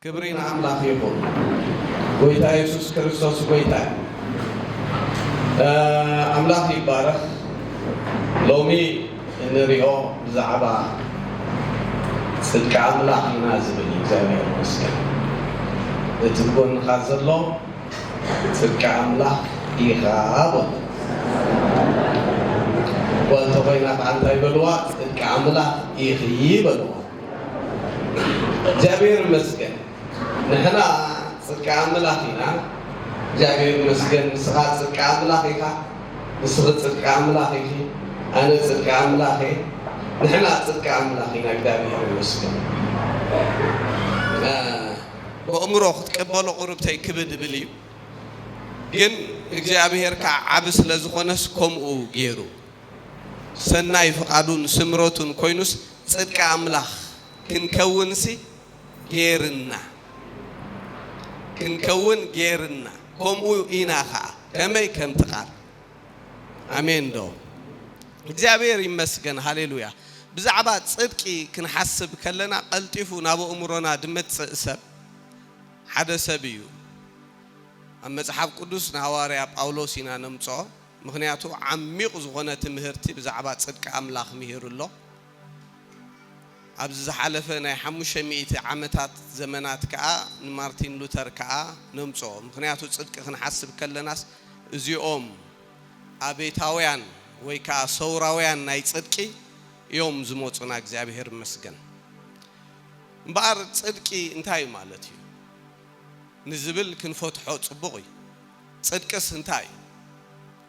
كبرين أملاك يقول قويتا يسوس كريستوس قويتا أملاك يبارك لومي نريو زعبا صدق أملاك ينازل زي المسلم تكون خازر له صدق أملاك يخاب والتقينا عند البلوى صدق أملاك يخيب الوى جابير مسكن نحنا صدق أملاكنا جابير مسكن سخات صدق أملاكك نسخت صدق أملاكك أنا صدق أملاكي نحنا صدق أملاكنا جابير مسكن بأمره تقبل قربتي كبد بليو جن جابير كعبس لزخونس كم أو جيرو سناي فقادون سمروتون كوينوس صدق أملاك كنكونسي غيرنا كنكون غيرنا كمو إناخا كمي كم تقال أمين دو እግዚአብሔር ይመስገን ሃሌሉያ ብዛዕባት ጽድቂ ክንሐስብ ከለና ቀልጢፉ ናብ እምሮና ድመጽእ ሰብ ሓደ ሰብ እዩ ኣብ መጽሓፍ ቅዱስ ሐዋርያ ጳውሎስ ኢና ነምጾ ምክንያቱ ዓሚቕ ዝኾነ ትምህርቲ ብዛዕባ ጽድቂ ኣምላኽ ምሂሩሎ ኣብዚ ዝሓለፈ ናይ 500 ዓመታት ዘመናት ከዓ ማርቲን ሉተር ከዓ ነምጾ ምክንያቱ ጽድቂ ክንሐስብ ከለናስ እዚኦም አቤታውያን ወይ ከዓ ሰውራውያን ናይ ጽድቂ እዮም ዝሞጹና እግዚአብሔር ይመስገን እምበር ጽድቂ እንታይ ማለት እዩ ንዝብል ክንፈትሖ ጽቡቕ እዩ ጽድቅስ እንታይ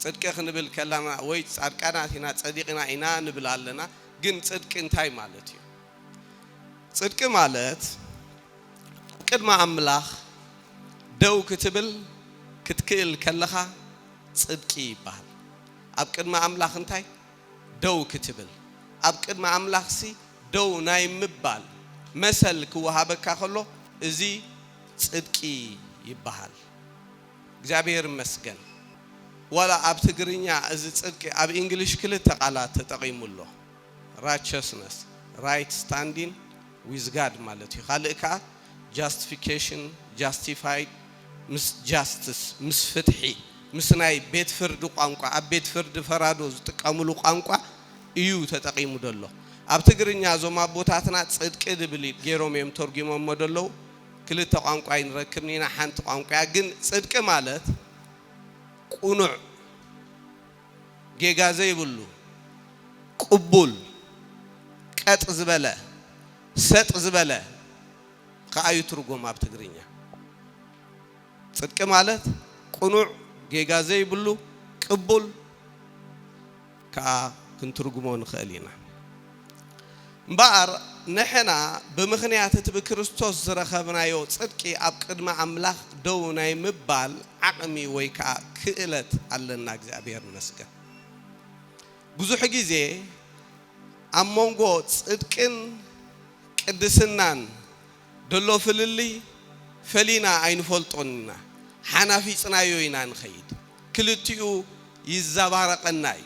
ጽድቂ ክንብል ከለና ወይ ጻድቃናት ኢና ጸዲቅና ኢና ንብል ኣለና ግን ጽድቂ እንታይ ማለት እዩ ጽድቂ ማለት ቅድመ አምላኽ ደው ክትብል ክትክእል ከለኻ ጽድቂ ይባሃል ኣብ ቅድመ አምላኽ እንታይ ደው ክትብል ኣብ ቅድመ አምላኽ ሲ ደው ናይ ምባል መሰል ክወሃበካ ከሎ እዚ ጽድቂ ይባሃል እግዚአብሔር ይመስገን ወላ ኣብ ትግርኛ እዚ ጽድቂ ኣብ እንግሊሽ ክልተ ቃላት ተጠቂሙሎ righteousness right standing with God ማለት እዩ ካልእካ justification justified ምስ justice ምስ ፍትሒ ምስ ናይ ቤት ፍርድ ቋንቋ ኣብ ቤት ፍርድ ፈራዶ ዝጥቀምሉ ቋንቋ እዩ ተጠቂሙ ደሎ ኣብ ትግርኛ ዞማ ቦታትና ጽድቂ ድብል ገይሮም እዮም ተርጉሞም ደለው ክልተ ቋንቋ ይንረክብኒና ሓንቲ ቋንቋ ግን ጽድቂ ማለት ቁኑዕ ጌጋ ዘይብሉ ቅቡል ቀጥ ዝበለ ሰጥ ዝበለ ከአዩ ትርጉም ኣብ ትግርኛ ጽድቂ ማለት ቁኑዕ ጌጋ ዘይብሉ ቅቡል ከአ ክንትርጉሞ ንኽእሊና እምበር ንሕና ብምኽንያት እቲ ብክርስቶስ ዝረኸብናዮ ጽድቂ ኣብ ቅድመ አምላኽ ደው ናይ ምባል ዓቕሚ ወይ ከአ ክእለት ኣለና እግዚአብሔር ይመስገን ብዙሕ ግዜ ኣብ መንጎ ጽድቅን ቅድስናን ደሎ ፍልሊ ፈሊና ኣይንፈልጦንና ሓናፊጽናዮ ኢና ንኸይድ ክልቲኡ ይዛባረቀናይ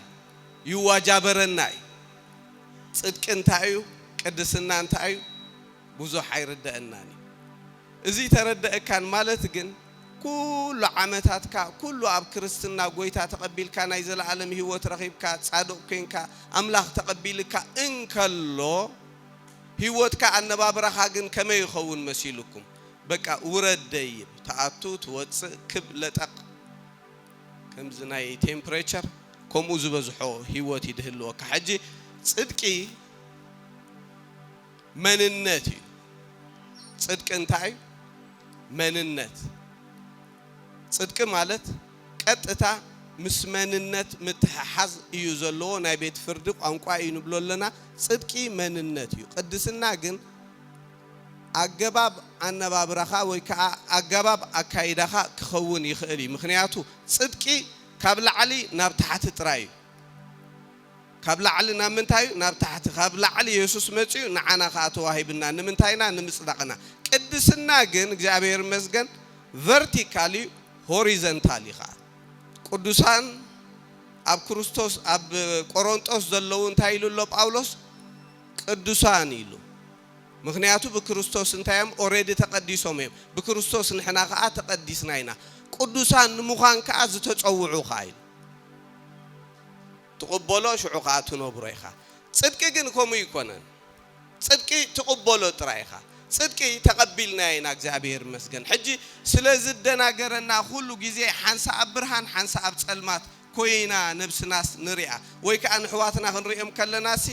ይዋጃበረናይ ጽድቅ እንታይ እዩ ቅድስና እንታይ እዩ ብዙሕ ኣይርደአናኒ እዚ ተረደአካን ማለት ግን ኩሉ ዓመታትካ ኩሉ ኣብ ክርስትና ጎይታ ተቀቢልካ ናይ ዘለዓለም ህይወት ረኺብካ ጻድቕ ኮንካ አምላኽ ተቀቢልካ እንከሎ ህይወትካ አነባብራኻ ግን ከመይ ይኸውን መሲልኩም በቃ ውረደይ ተአቱ ትወጽእ ክብ ለጠቅ ከምዝ ናይ ቴምፕሬቸር ከምኡ ዝበዝሖ ህይወት ይድህልዎ ከሕጂ ጽድቂ መንነት እዩ ጽድቅ እንታይ መንነት ጽድቅ ማለት ቀጥታ ምስ መንነት ምትሐሓዝ እዩ ዘለዎ ናይ ቤት ፍርድ ቋንቋ እዩ ንብሎለና ጽድቂ መንነት እዩ ቅድስና ግን አገባብ አነባብራኻ ወይ ከዓ አገባብ አካይዳኻ ክኸውን ይኽእል እዩ ምክንያቱ ጽድቂ ካብ ላዕሊ ናብ ታሕቲ ጥራይ እዩ ካብ ላዕሊ ናብ ምንታይ ናብ ታሕቲ ካብ ላዕሊ ኢየሱስ መጽኡ ንዓና ከዓ ተዋሂብና ንምንታይና ንምጽዳቅና ቅድስና ግን እግዚአብሔር ይመስገን ቨርቲካሊ ሆሪዞንታሊ ኻ ቅዱሳን ኣብ ክርስቶስ ኣብ ቆሮንጦስ ዘለው እንታይ ኢሉሎ ጳውሎስ ቅዱሳን ኢሉ ምክንያቱ በክርስቶስ እንታይም ኦሬዲ ተቀዲሶም እዮም በክርስቶስ ንሕና ከዓ ተቀዲስና ኢና ቅዱሳን ንምዃን ከዓ ዝተጸውዑ ኻይል ተቀበሎ ሽዑ ከዓ ትነብሩ ኢኻ ጽድቅ ግን ኮሙ ይኮነን ጽድቅ ተቀበሎ ጥራይኻ ጽድቅ ተቀቢልና ኢና እግዚአብሔር መስገን ሕጂ ስለዚ ደናገረና ሁሉ ጊዜ ሓንሳ አብርሃን ሓንሳ አብ ጸልማት ኮይና ነብስናስ ንሪያ ወይ ከዓ ንሕዋትና ክንሪኦም ከለናሲ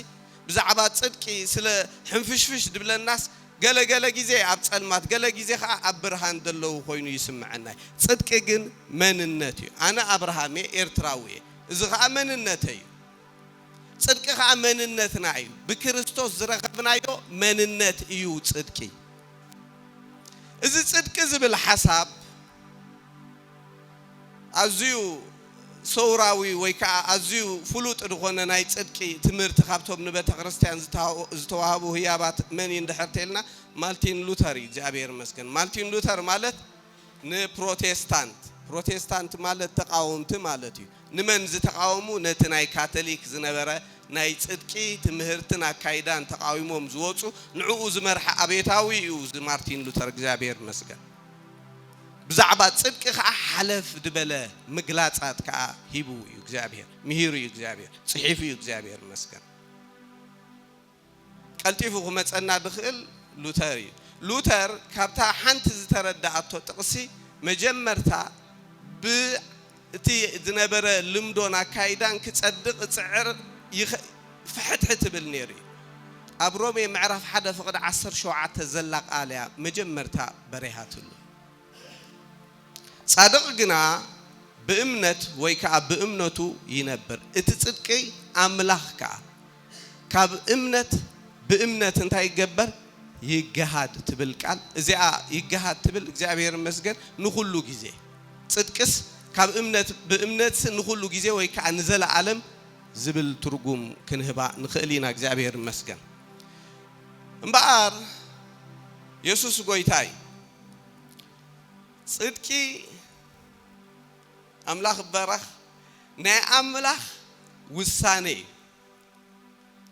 ብዛዕባ ጽድቂ ስለ ሕንፍሽፍሽ ድብለናስ ገለገለ ጊዜ አብ ጸልማት ገለ ጊዜ ከዓ አብ ብርሃን ደለው ኮይኑ ይስምዓና ጽድቂ ግን መንነት እዩ አነ አብርሃም ኤርትራዊ እዚ ከዓ መንነት እዩ ጽድቂ ከዓ መንነትና እዩ በክርስቶስ ዝረኸብናዮ መንነት እዩ ጽድቂ እዚ ጽድቂ ዝብል ሓሳብ አዝዩ ሰውራዊ ወይ ከዓ አዝዩ ፍሉጥ ዝኾነ ናይ ጽድቂ ትምህርቲ ካብቶም ንቤተ ክርስቲያን ዝተዋሃቡ ህያባት መን እንደሕርተልና ማርቲን ሉተር እግዚአብሔር መስገን ማርቲን ሉተር ማለት ፕሮቴስታንት ማለት ተቃወምቲ ማለት እዩ ንመን ዝተቃወሙ ነቲ ናይ ካቶሊክ ዝነበረ ናይ ጽድቂ ትምህርትን አካይዳን ተቃዊሞም ዝወጹ ንዑኡ ዝመርሐ አቤታዊ እዩ ማርቲን ሉተር እግዚአብሔር መስገን ብዛዕባ ጽድቂ ከዓ ሓለፍ ድበለ ምግላጻት ከዓ ሂቡ እዩ እግዚአብሔር ምሂሩ እዩ እግዚአብሔር ጽሒፉ እዩ እግዚአብሔር መስገን ቀልጢፉ ክመጸና ድኽእል ሉተር እዩ ሉተር ካብታ ሓንቲ ዝተረዳእቶ ጥቕሲ መጀመርታ ብእቲ ዝነበረ ልምዶን አካይዳን ክጸድቕ ጽዕር ፍሕትሕት ብል ነይሩ ኣብ ሮሜ ምዕራፍ 1 ፍቅድ 17 ዘላ ቃልያ መጀመርታ በሪሃትሉ ጻድቅ ግና በእምነት ወይ ከዓ በእምነቱ ይነብር እቲ ጽድቂ አምላኽካ ካብ እምነት በእምነት እንታይ ይገበር ይገሃድ ትብል ቃል እዚኣ ይገሃድ ትብል እግዚአብሔር መስገን ንኹሉ ጊዜ ጽድቅስ ካብ እምነት በእምነት ንኹሉ ጊዜ ወይ ከዓ ንዘለ ዓለም ዝብል ትርጉም ክንህባ ንኽእሊና እግዚአብሔር መስገን እምበኣር ኢየሱስ ጎይታይ ጽድቂ አምላኽ በረኽ ናይ አምላኽ ውሳኔ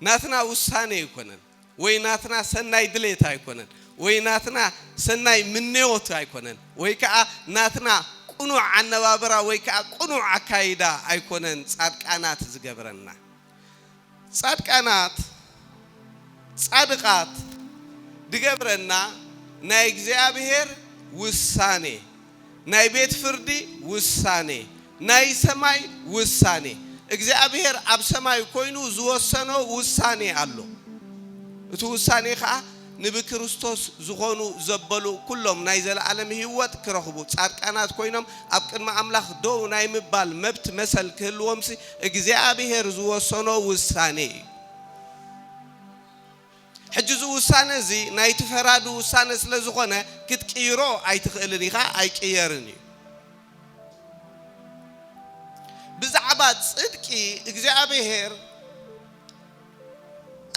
ናትና ውሳኔ ይኮነን ወይ ናትና ሰናይ ድሌት አይኮነን ወይ ናትና ሰናይ ምንዮት አይኮነን ወይ ከዓ ናትና ቁኑዕ አነባበራ ወይ ከዓ ቁኑዕ አካይዳ አይኮነን ጻድቃናት ዝገብረና ጻድቃናት ጻድቃት ድገብረና ናይ እግዚአብሔር ውሳኔ ናይ ቤት ፍርዲ ውሳኔ ናይ ሰማይ ውሳኔ እግዚአብሔር አብ ሰማይ ኮይኑ ዝወሰኖ ውሳኔ አሎ እቲ ውሳኔ ከዓ ንብክርስቶስ ዝኾኑ ዘበሉ ኩሎም ናይ ዘለዓለም ህይወት ክረኽቡ ጻድቃናት ኮይኖም አብ ቅድመ አምላኽ ዶው ናይ ምባል መብት መሰል ክህልዎምሲ እግዚአብሔር ዝወሰኖ ውሳኔ ሕጂ ዝ ውሳኔ እዚ ናይ ተፈራዱ ውሳኔ ስለ ዝኾነ ክትቅይሮ ኣይትኽእልን ኢኻ ኣይቅየርን እዩ ብዛዕባ ጽድቂ እግዚአብሔር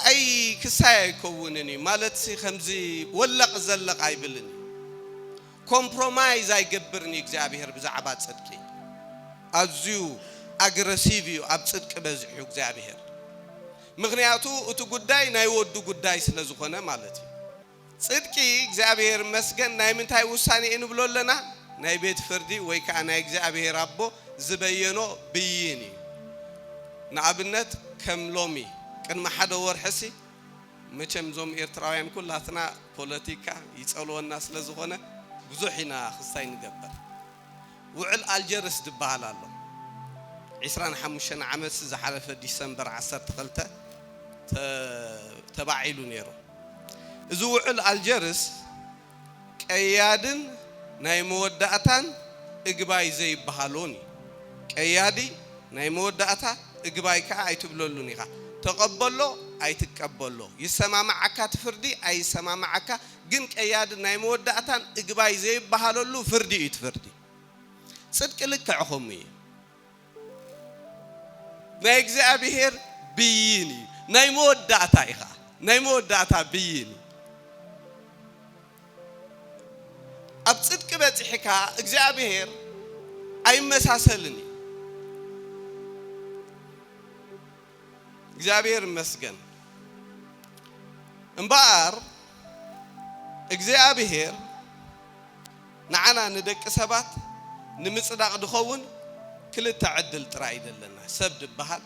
አይ ክሳይ አይከውንን ማለት ከምዚ ወለቕ ዘለቕ አይብልን ኮምፕሮማይዝ አይገብርን እግዚአብሔር ብዛዕባ ጽድቂ አዝዩ አግሬሲቭ እዩ አብ ጽድቂ በዝሑ እግዚአብሔር ምክንያቱ እቲ ጉዳይ ናይ ወዱ ጉዳይ ስለ ዝኾነ ማለት እዩ ጽድቂ እግዚአብሔር መስገን ናይ ምንታይ ውሳኔ እንብሎለና ናይ ቤት ፍርዲ ወይ ከዓ ናይ እግዚአብሔር አቦ ዝበየኖ ብይን እዩ ንኣብነት ከም ሎሚ ቅድመ ሓደ ወርሕሲ መቸም ዞም ኤርትራውያን ኩላትና ፖለቲካ ይጸልወና ስለ ዝኾነ ብዙሕ ኢና ክስታይ ንገበር ውዕል አልጀርስ ድበሃል ኣሎ 25 ዓመት ዝሓለፈ ዲሰምበር 12 ተባዒሉ ነይሩ እዚ ውዕል አልጀርስ ቀያድን ናይ መወዳእታን እግባይ ዘይበሃሉን ቀያዲ ናይ መወዳእታ እግባይ ከዓ አይትብለሉን ኢኻ ተቀበሎ አይትቀበሎ ይሰማማዓካ ትፍርዲ አይሰማማዓካ ግን ቀያድ ናይ መወዳእታን እግባይ ዘይበሃሉሉ ፍርዲ ይትፍርዲ ጽድቅ ልክዕኹም እዩ ናይ እግዚአብሔር ብይን ናይ መወዳእታ ኢኻ ናይ መወዳእታ ብይን አብ ጽድቅ በጽሕካ እግዚአብሔር አይመሳሰልን እግዚአብሔር መስገን እምበኣር እግዚአብሔር ንዓና ንደቂ ሰባት ንምጽዳቕ ድኸውን ክልተ ዕድል ጥራይ አይደለና ሰብ ድበሃል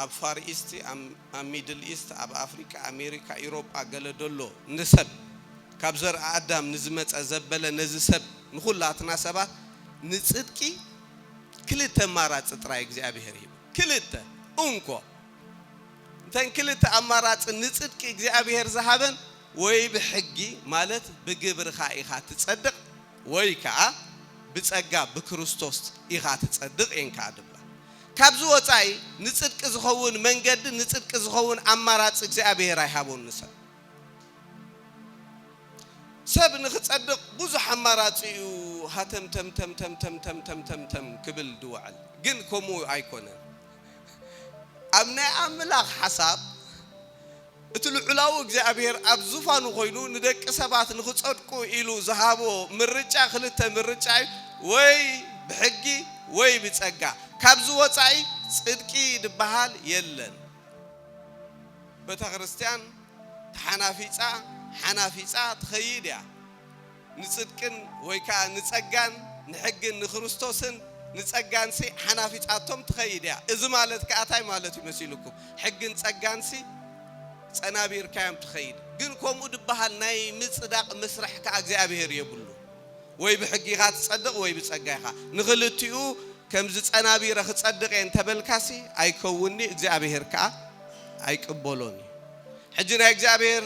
ኣብ ፋር ኢስት ኣብ ሚድል ኢስት ኣብ ኣፍሪካ ኣሜሪካ ኤውሮጳ ገለ ደሎ ንሰብ ካብ ዘር ኣዳም ንዝመጸ ዘበለ ነዚ ሰብ ንኹላትና ሰባት ንጽድቂ ክልተ ኣማራጺ ጥራይ እግዚአብሔር ይብ ክልተ እንኮ እንተን ክልተ ኣማራጺ ንጽድቂ እግዚአብሔር ዝሃበን ወይ ብሕጊ ማለት ብግብርኻ ኢኻ ትጸድቕ ወይ ከዓ ብጸጋ ብክርስቶስ ኢኻ ትጸድቕ እንካ ድብላ ካብዚ ወጻኢ ንጽድቂ ዝኸውን መንገዲ ንጽድቂ ዝኸውን ኣማራጺ እግዚአብሔር ኣይሃቦን ሰብ ሰብ ንኽጸድቕ ብዙሕ ኣማራጺ እዩ ሃተም ተም ክብል ድውዓል ግን ከምኡ ኣይኮነን ኣብ ናይ ኣምላኽ ሓሳብ እቲ ልዑላዊ እግዚአብሔር ኣብ ዙፋኑ ኮይኑ ንደቂ ሰባት ንኽጸድቁ ኢሉ ዝሃቦ ምርጫ ክልተ ምርጫ ወይ ብሕጊ ወይ ብጸጋ ካብዚ ወጻኢ ጽድቂ ድበሃል የለን ቤተ ክርስቲያን ሓናፊጻ ትኸይድ ያ ንጽድቅን ወይ ከዓ ንጸጋን ንሕግን ንክርስቶስን ንጸጋንሲ ሓናፊጻቶም ትኸይድ ያ እዚ ማለት ከኣታይ ማለት ይመስልኩም ሕግን ጸጋንሲ ጸናቢር ካም ትኸይድ ግን ከምኡ ድበሃል ናይ ምጽዳቕ መስርሕ ከ እግዚአብሔር የብሉ ወይ ብሕጊኻ ትጸድቕ ወይ ብጸጋኻ ንኽልቲኡ ከምዚ ጸናቢር ክጸድቕ እንተበልካሲ ኣይከውኒ እግዚአብሔር ከ ኣይቅበሎኒ ሕጂ ናይ እግዚአብሔር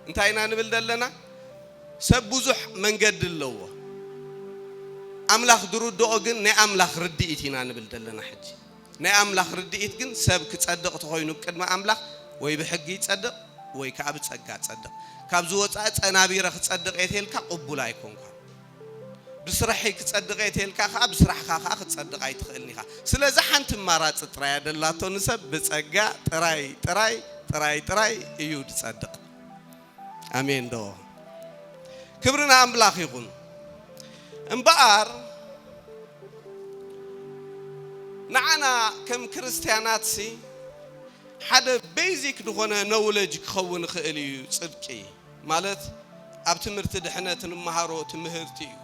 እንታይና ንብል ደለና ሰብ ብዙሕ መንገዲ ኣለዎ ኣምላኽ ድርድኦ ግን ናይ ኣምላኽ ርድኢት ኢና ንብል ደለና ሕጂ ናይ ኣምላኽ ርድኢት ግን ሰብ ክጸድቕ ተኾይኑ ቅድመ ኣምላኽ ወይ ብሕጊ ይጸድቕ ወይ ከዓ ብጸጋ ይጸድቕ ካብዚ ወጻኢ ጸናቢር ክጸድቕ እተልካ ቅቡል ኣይኮንካ ብስራሒ ክጸድቕ እተልካ ከዓ ብስራሕካ ከዓ ክጸድቕ ኣይትኽእልኒኻ ስለዚ ሓንቲ ማራጽ ጥራይ ደላቶ ንሰብ ብጸጋ ጥራይ እዩ ትጸድቕ አሜን ዶ ክብርና ኣምላኽ ይኹን እምበኣር ንዓና ከም ክርስቲያናት ሲ ሓደ ቤዚክ ዝኾነ ኖውሌጅ ክኸውን ክእል እዩ ጽድቂ ማለት ኣብ ትምህርቲ ድሕነት ንመሃሮ ትምህርቲ እዩ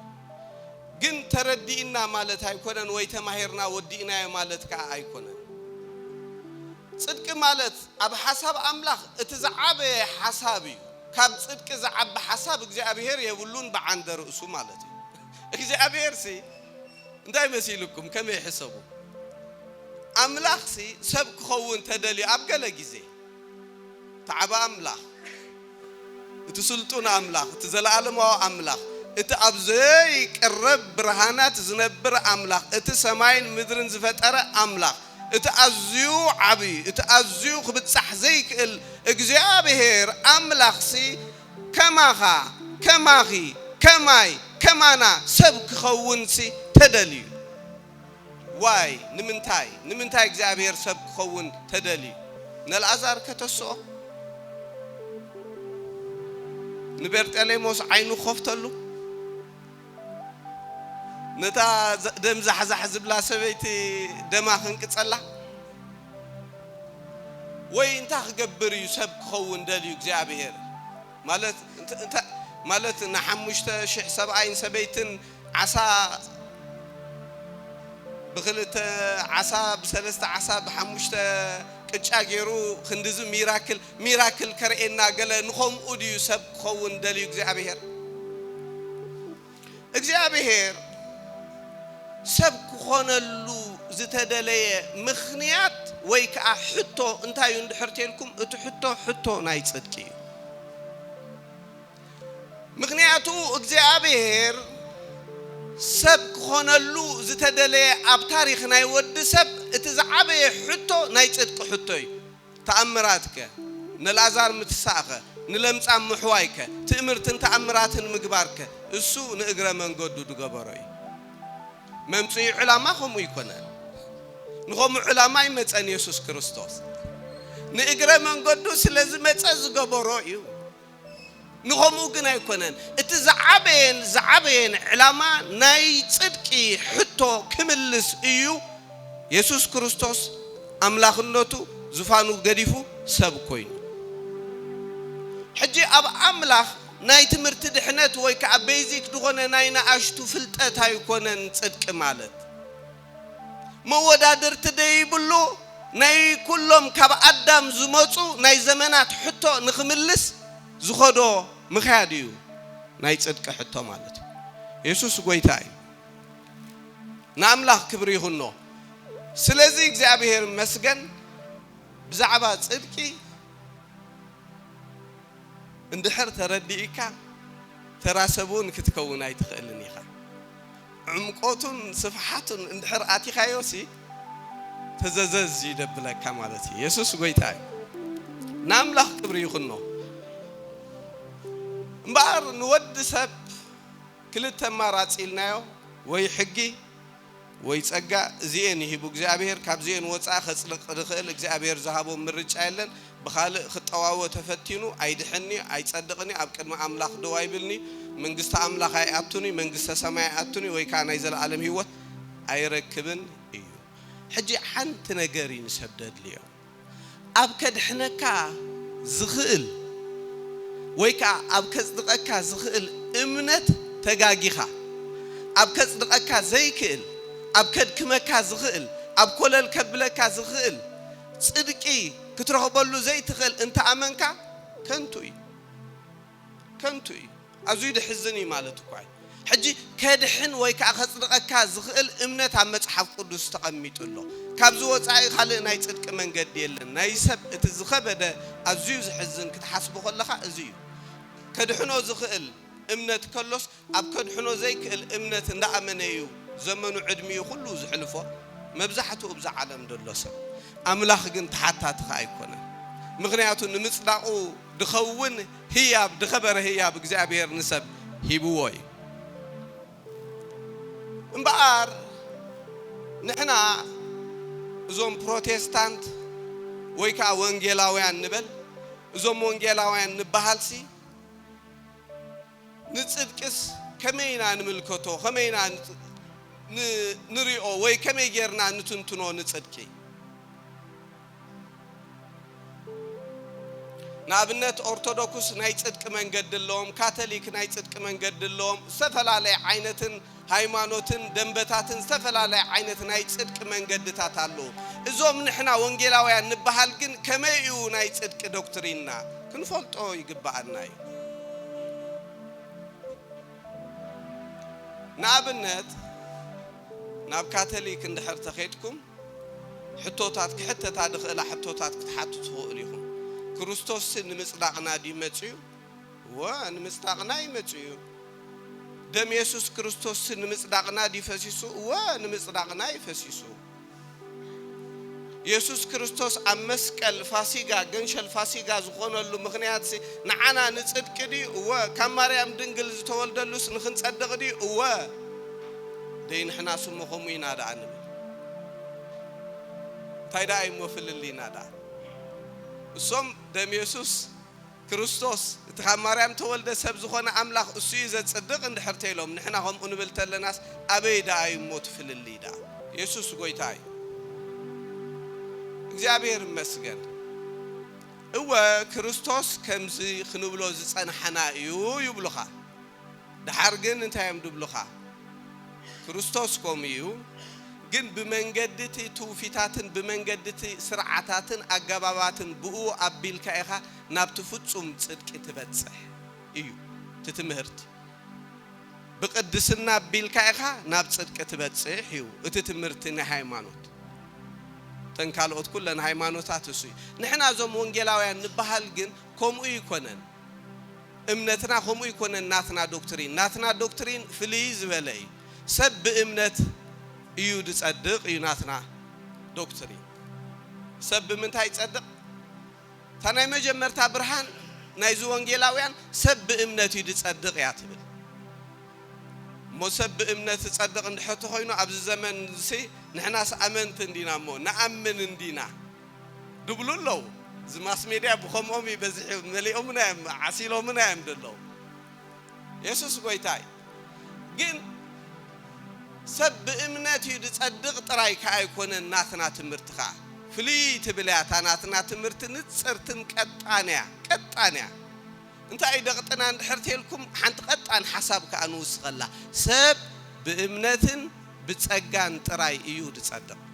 ግን ተረዲእና ማለት ኣይኮነን ወይ ተማሂርና ወዲእና ማለት ከዓ ኣይኮነን ጽድቂ ማለት ኣብ ሓሳብ ኣምላኽ እቲ ዝዓበየ ሓሳብ እዩ ካብ ጽድቂ ዝዓበ ሓሳብ እግዚአብሔር የብሉን በዓንደ ርእሱ ማለት እዩ እግዚአብሔር ሲ እንታይ መሲልኩም ከመይ ይሕሰቡ ኣምላኽ ሲ ሰብ ክኸውን ተደልዩ ኣብ ገለ ግዜ ተዓባ ኣምላኽ እቲ ስልጡን ኣምላኽ እቲ ዘለዓለማዊ ኣምላኽ እቲ ኣብ ዘይቀረብ ብርሃናት ዝነብር ኣምላኽ እቲ ሰማይን ምድርን ዝፈጠረ ኣምላኽ እቲ ኣዝዩ ዓብይ እቲ ኣዝዩ ክብጻሕ ዘይክእል እግዚአብሔር ኣምላኽ ሲ ከማኻ ከማኺ ከማይ ከማና ሰብ ክኸውን ሲ ተደልዩ ዋይ ንምንታይ እግዚአብሔር ሰብ ክኸውን ተደልዩ ነልዓዛር ከተስኦ ንቤርጤሌሞስ ዓይኑ ኸፍተሉ ነታ ደም ዛሕዛሕ ዝብላ ሰበይቲ ደማ ክንቅጸላ ወይ እንታይ ክገብር እዩ ሰብ ክኸውን ደልዩ እግዚአብሔር ማለት ን5,000 ሰብኣይን ሰበይትን ዓሳ ብክልተ ዓሳ ብሰለስተ ዓሳ ብ5 ቅጫ ገይሩ ክንድዝ ሚራክል ከርኤና ገለ ንኸምኡ ድዩ ሰብ ክኸውን ደልዩ እግዚአብሔር ሰብ ክኾነሉ ዝተደለየ ምኽንያት ወይ ከዓ ሕቶ እንታይ እንድሕርተልኩም እቲ ሕቶ ናይ ጽድቂ እዩ ምኽንያቱ እግዚአብሔር ሰብ ክኾነሉ ዝተደለየ ኣብ ታሪኽ ናይ ወዲ ሰብ እቲ ዝዓበየ ሕቶ ናይ ጽድቂ ሕቶ እዩ ተኣምራትከ ንልዓዛር ምትሳእኸ ንለምጻም ምሕዋይከ ትእምርትን ተኣምራትን ምግባርከ እሱ ንእግረ መንገዱ ድገበሮ እዩ መምጽኡ ዕላማ ከምኡ ይኮነን ንኸምኡ ዕላማ ይመጸን ኢየሱስ ክርስቶስ ንእግረ መንገዱ ስለዚ መጸ ዝገበሮ እዩ ንኸምኡ ግን ኣይኮነን እቲ ዝዓበየን ዕላማ ናይ ጽድቂ ሕቶ ክምልስ እዩ ኢየሱስ ክርስቶስ ኣምላኽነቱ ዙፋኑ ገዲፉ ሰብ ኮይኑ ሕጂ ኣብ ኣምላኽ ናይ ትምህርት ድሕነት ወይ ከዓ ቤዚክ ድኾነ ናይ ንኣሽቱ ፍልጠት ኣይኮነን ጽድቂ ማለት መወዳደርቲ ደይብሉ ናይ ኩሎም ካብ ኣዳም ዝመጹ ናይ ዘመናት ሕቶ ንኽምልስ ዝኸዶ ምኽያድ እዩ ናይ ጽድቂ ሕቶ ማለት ኢየሱስ ጎይታ እዩ ንኣምላኽ ክብሪ ይኹኖ ስለዚ እግዚአብሔር መስገን ብዛዕባ ጽድቂ እንድሕር ተረዲእካ ተራሰቡን ክትከውን ኣይትኽእልን ኢኻ ዕምቆቱን ስፍሓቱን እንድሕር ኣቲኻዮሲ ተዘዘዝ ይደብለካ ማለት እዩ ኢየሱስ ጎይታ እዩ ንኣምላኽ ክብሪ ይኹኖ እምበር ንወዲ ሰብ ክልተ ኣማራፂ ኢልናዮ ወይ ሕጊ ወይ ጸጋ እዚአን ይሂቡ እግዚአብሔር ካብዚአን ወፃ ኸጽልቕ ዝኽእል እግዚአብሔር ዝሃቦ ምርጫ የለን بخالق خطواو تفتينو ايدحني ايصدقني اب قدم املاح دو ايبلني منغست املاح اياتوني منغست سماي اياتوني وي كان يزل عالم هيوت ايركبن ايو حجي حنت نغري نسدد ليو اب كدحنكا زخيل وي كا اب كصدقكا زخيل امنت تغاغيخا اب كصدقكا زيكل اب كدكمكا زخيل اب كولل كبلكا زخيل صدقي كترهبلو زي تخل انت امنكا كنتوي ازيد حزني مالتكو حجي كدحن وي كا خصدقكا زخيل امنت ا مصحف قدس تقميطلو كابزو وصاي خالق ناي صدق منجد يلن ناي سب اتزخبده ازيو زحزن كتحسبو خلخا ازيو كدحنو زخيل امنت كلوس اب كدحنو زي كل امنت اندا امنيو زمنو عدمي كله زحلفو مبزحته بزع عالم دلوسه املاح ግን ተሓታትኻ አይኮነ ምክንያቱ ንምጽዳቁ ድኸውን ህያብ ድኸበረ ህያብ እግዚአብሔር ንሰብ ሂብዎይ እምባር ንሕና እዞም ፕሮቴስታንት ወይ ካ ወንጌላውያን ንበል እዞም ወንጌላውያን ንበሃልሲ ንጽድቅስ ከመይና ንምልከቶ ከመይና ንሪኦ ወይ ከመይ ጌርና ንትንትኖ ንጽድቂ نابنت أرثوذكس ناي صدق منجد اللهم كاثوليك ناي صدق منجد اللهم سفلالي عينتن هايمانوتن دنبتاتن سفلالي عينتن ناي صدق منجد تاتالو ازوم نحنا وانجيلاويان نبحال جن كمايو ناي صدق دكتورينا كنفلطو يغبعنا نابنت ناب كاثوليك اندحر تخيتكم حطوتات كحتتا دخلا حطوتات كتحطو تخوليهم ክርስቶስ ንምጽዳቅና ዲመጽዩ ወንምጽዳቅና ይመጽዩ ደም ኢየሱስ ክርስቶስ ንምጽዳቅና ዲፈሲሱ ወንምጽዳቅና ይፈሲሱ ኢየሱስ ክርስቶስ አመስቀል ፋሲጋ ገንሸል ፋሲጋ ዝኾነሉ ምክንያት ንዓና ንጽድቅዲ ወከማርያም ድንግል ዝተወልደሉስ ንኽንጸድቅዲ ደይንሕና ስሙኹም ይናዳን ታይዳይ ሞፍልሊናዳ እሶም ደም ኢየሱስ ክርስቶስ ተኻማርያም ተወልደ ሰብ ዝኾነ አምላኽ እሱ ይዘጽድቅ እንድሕርተይሎም ንሕና ኸምኡ ንብል ተለናስ አበይዳ አይሞት ፍልሊዳ ኢየሱስ ጎይታይ እግዚአብሔር ይመስገን ክርስቶስ ከምዚ ክንብሎ ዝጸንሐና እዩ ይብሉኻ ድሓር ግን እንታይም ድብሉኻ ክርስቶስ ኮም እዩ ግን በመንገድቲ ትውፊታትን በመንገድቲ ስርዓታትን አጋባባትን ብኡ አቢልካ ኢኻ ናብ ትፍጹም ጽድቅ ትበጽሕ እዩ ትትምህርት በቅድስና አቢልካ ኢኻ ናብ ጽድቅ ትበጽሕ እዩ እቲ ትምህርት ሃይማኖት ተንካልኦት ኩለን ሃይማኖታት እሱ ንሕና ዞም ወንጌላውያን ንበሃል ግን ከምኡ ይኮነን እምነትና ከምኡ ይኮነን ናትና ዶክትሪን ፍልይ ዝበለይ ሰብ በእምነት እዩ ድጸድቅ ይናትና ዶክትሪን ሰብ ምንታይ ጸድቅ ታናይ መጀመርታ ብርሃን ናይዙ ወንጌላውያን ሰብ በእምነት እዩ ድጸድቅ ያትብል ሞሰብ በእምነት ጸድቅ እንድሕቶ ኮይኑ ኣብዚ ዘመን ንሕናስ አመንት እንዲና ሞ ነአምን እንዲና ድብሉለው ዝማስ ሚዲያ ብኸምኦም በዝሕ መሊኦምና ዓሲሎምና ደለው ኢየሱስ ጎይታይ ግን ሰብ በእምነት ይድጸድቅ ጥራይ ካይኮነ ናትና ትምርትኻ ፍሊ ትብልያታ ናትና ትምርት ንጽርትን ቀጣንያ انت اي دغتنا اندحرتلكم حنت قطعن حساب كانو وسخلا سب بامنتن بتصقان طراي ايو دصدق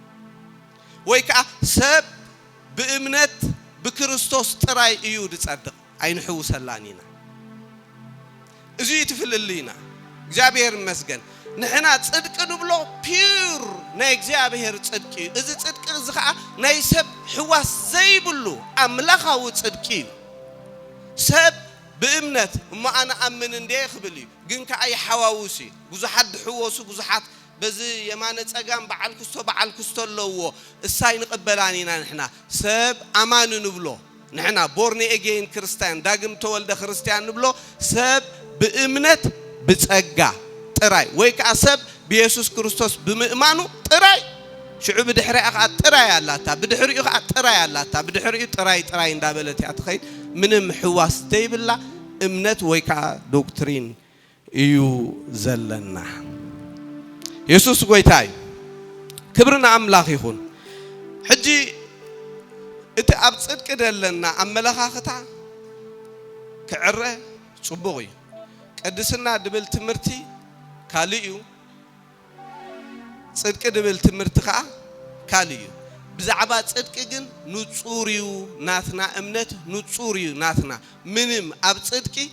ወይ ከዓ ሰብ بامنت بكريستوس طراي ايو دصدق አይንሕውሰላኒና እዚ ይትፍልልይና እግዚአብሔር ይመስገን ንሕና ጽድቅ ንብሎ ፒር ናይ እግዚአብሔር ጽድቅ እዚ ጽድቅ እዚ ከዓ ናይ ሰብ ሕዋስ ዘይብሉ አምላኻዊ ጽድቅ ሰብ بامنت ما انا امن እንዴ ይخብል ግን ከአይ ሐዋውሲ ብዙሓት ድሕወሱ ብዙሓት بزي يمان تصقام بعل كستو لو الساي نقبلانينا نحنا سب امان نبلو نحنا بورني اجين كريستيان داغم تولد كريستيان نبلو سب بامنت بتصقا طراي وي كاسب بيسوس كريستوس بمئمانو طراي شعوب دحري اخا طراي يالاتا بدحري اخا طراي يالاتا بدحري طراي اندابلتي اتخيل منم حواس تيبلا امنت وي كا دوكترين ايو زلنا يسوس قويتاي كبرنا أملاخ يخون حجي إنت أبصد كده لنا أملاخ خطأ كعرة صبوي قدسنا دبل تمرتي كاليو صدق دبل تمرتخا كاليو بزعبات صدق جن نتصوريو ناتنا أمنت نتصوريو ناتنا منهم أبصدكي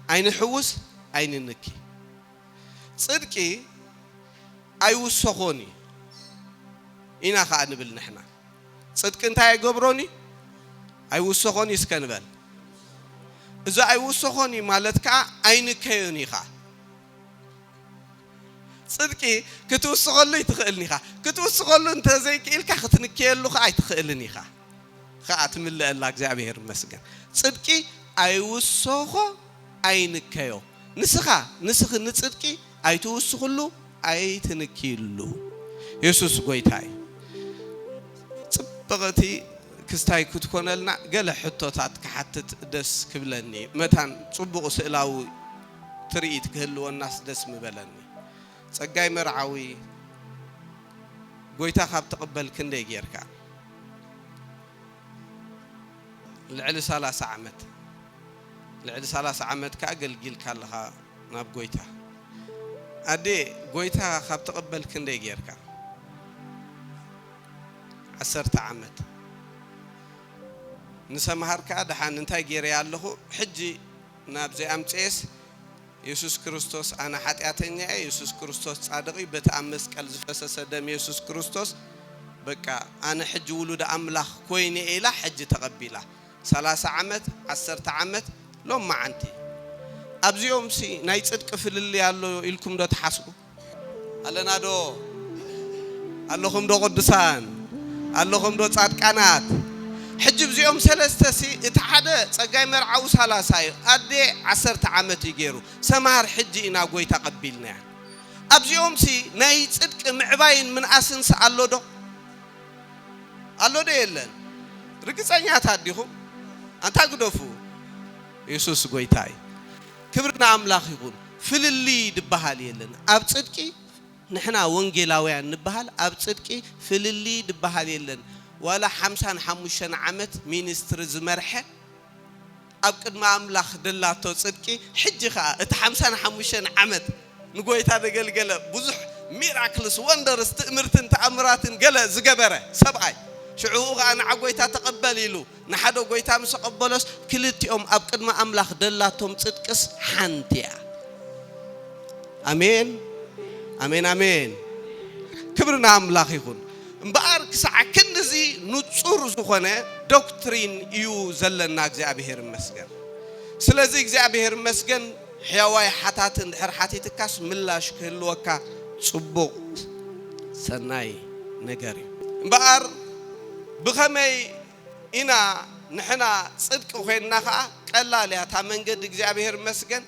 عين حوس عين نكي صدقي አይውሰኾኒ ኢና ካንብል ንሕና ጽድቅ እንታይ ይገብሮኒ አይውሰኾኒ እስከንበል እዛ አይውሰኾኒ ማለት ከዓ አይንከዮኒ ኻ ጽድቂ ክትውስኸሉ ይትኽእልኒ ኻ ክትውስኸሉ እንተ ዘይክኢልካ ክትንከየሉ ኻ አይትኽእልኒ ኻ ካትምልአላ እግዚአብሔር ይመስገን ጽድቂ አይውሰኾ አይንከዮ ንስኺ ንጽድቂ አይትውስኽሉ አይትንኪሉ ኢየሱስ ጎይታይ ጽበቀቲ ክስታይ ክትኮነልና ገለ ሕቶታት ከሐትት ደስ ክብለኒ መታን ጽቡቕ ስእላዊ ትርኢት ክህልወናስ ደስ ምበለኒ ጸጋይ መርዓዊ ጎይታ ካብ ተቀበል ክንደይ ጌርካ ልዕሊ 30 ዓመት ካገልግልካ ኣለኻ ናብ ጎይታ أدي قويتها خاب تقبل كندي جيركا 10 عامات نسمهر كده حن انتي جيري الله حجي نابزي أمتيس يسوع كريستوس أنا حتياتني يسوع كريستوس صادقي بتأمس كالز فسس دم يسوع كريستوس بقى أنا حج ولود أملاخ كويني إله حج تقبله 30 عامات 10 عامات لو ما عندي أبزيوم سي نايتصدق فللي يالو إلكم دو تحاسبوا ألنا دو اللهم دو قدسان اللهم دو صادقانات حجب زيوم سلسته سي اتحاده صقاي مرعو 30 أدي 10 عامت يغيرو سمار حجي إنا قوي تقبلنا أبزيوم سي نايتصدق معباين من أسنس ألو دو يلن رقصانيا تاديهم أنتا قدوفو يسوس قوي تاي كبرنا أملاخ يقول فللي دبهال يلن أبصدقي نحنا ونجيلاويان نبهال أبصدقي فللي دبهال يلن ولا 55 عامت مينستر زمرحه أبقد ما أملاخ دلاتو صدقي حجخا ات 55 عامت نقويتا دقل بزح ميراكلس وندرس تأمرتن تأمراتن قال زقبره سبعي شعوق أنا عقويتا تقبل له نحدو قويتا مسقبلوس كلتيهم أبقد ما أملاخ دلاتهم صدقس حنتيا آمين آمين آمين كبرنا أملاخ يكون مبارك ساعة كنزي نتصور زخنة دكتورين يو زلنا እግዚአብሔር ይመስገን ስለዚህ እግዚአብሔር ይመስገን ሕያዋይ ሓታትን ድሕር ሓቲትካስ ምላሽ ክህልወካ ጽቡቕ ሰናይ ነገር እምበኣር بخمي إنا نحنا صدق وخيرنا خا قلال يا تا منجد እግዚአብሔር مسجن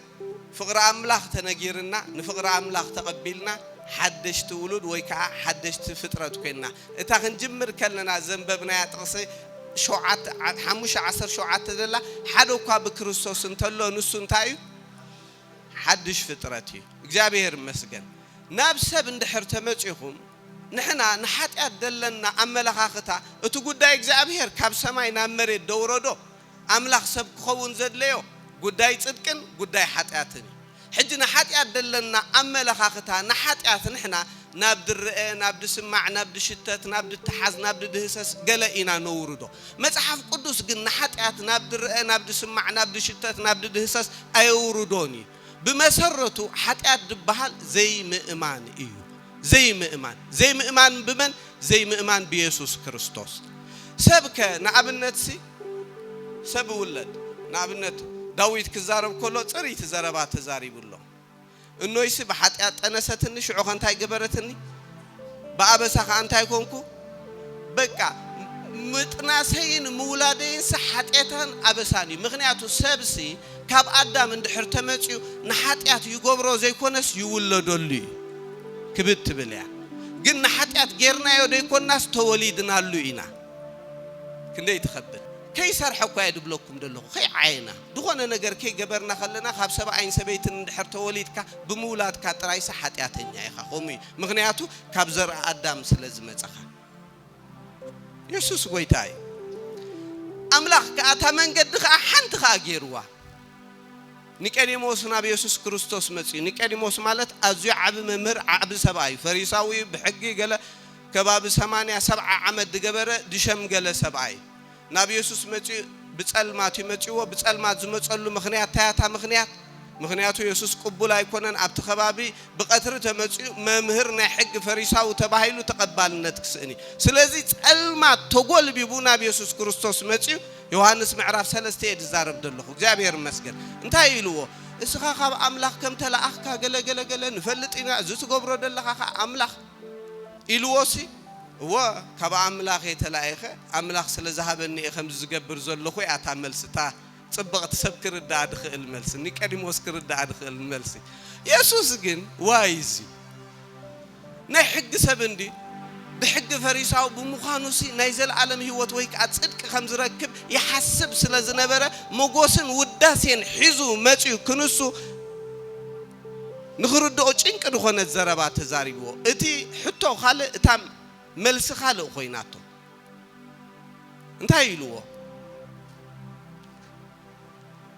فقر أملاخ تنجيرنا نفقر أملاخ تقبلنا حدش تولد ويكا حدش تفترة كنا إتاخن جمر كلنا زنببنا يتقصي شوعات 15 شوعات تدلا حدو كا بكريستوس انتلو نسو انتايو حدش فترتي እግዚአብሔር مسجن نابسب اندحر تمصيهم نحنا نحاتيات دلنا أملاخاختا اتو قداي እግዚአብሔር ካብ ሰማይ ናብ መሬት ደውረዶ أملاخ سب كخون زدليو ጉዳይ ጽድቅን ጉዳይ ኃጢአትን ሕጅና ኃጢአት ደለና አመለኻኽታ ንኃጢአት ንሕና ናብድ ርአ ናብድ ስማዕ ናብድ ሽተት ናብድ ተሓዝ ናብድ ድህሰስ ገለኢና ነውርዶ መጽሐፍ ቅዱስ ግን ንኃጢአት ናብድ ርአ ናብድ ስማዕ ናብድ ሽተት ናብድ ድህሰስ አይውርዶኒ بمسرته حتى دبحال زي مؤمن إيو زي مؤمن بمن زي مؤمن بيسوع كريستوس سبك نعبنتسي سب ولد نعبنت داويد كزارب كله صري تزاربات تزاري بالله إنه يسب حتى أنا ستني شو عن تاي جبرتني بأبسخ عن تاي كونكو بكا متناسين مولادين صحتيتن أبساني مغنياتو سبسي كاب آدم عند حرتمتيو نحاتيات يجبروا زي كونس يولدولي كبت بليا قلنا نحاتيات غيرنا يودي كونس توليدنا لوينا كندا يتخبر كي سرحوا قاعد بلوكم دلو خي عينا دخونا نجر كي جبرنا خلنا خاب 70 سبيت عند حرت وليدك بمولاد كاتراي صحتياتني يا خمي مغنياتو كاب زرع آدم سلزمتخا يسوس قويتاي أملاك كأتمن قد خا غيروا نيكاديموس نبي يسوع كريستوس مسيح نيكاديموس مالت أزوي عب ممر عب سبعي فريساوي بحقي قال كباب 87 عمد جبرة دشم قال 7 نبي يسوع مسيح بتسألمات مسيح وبتسألمات زمتسألو مخنيات تاتا مخنياتو يسوع قبولا يكونن أبت خبابي بقطرة مسيح ممهرنا حق فريساو تباهيلو تقبلنا تكسني سلازي تسألمات تقول بيبونا نبي يسوع كريستوس مسيح يوحنس معرف 3 يتزارب دلخو እግዚአብሔር መስገን እንታይ ይልዎ እስኻ ካብ አምላኽ ከም ተላእኽካ ገለ ንፈልጥና እዙ ትገብሮ ደለኻ አምላኽ ኢልዎሲ ካብ አምላኽ የተላእኸ አምላኽ ስለ ዝሃበኒ ከም ዝገብር ዘለኹ ያታ መልስታ ጽብቕት ሰብ ክርዳ ድኽእል መልስ ኒቆዲሞስ ክርዳ ድኽእል መልስ ኢየሱስ ግን ዋይዚ ናይ ሕግ ሰብ እንዲ بحق فريساو بمخانوسي نايزل عالم هيوت ويك أتصدق خمس ركب يحسب سلازنبرة مقوسن وداسين حزو ماتيو كنوسو نخرج دوتشين كده خنا الزربات زاريبو إتي حتى خالق تام ملس خالق خويناتو انتهي له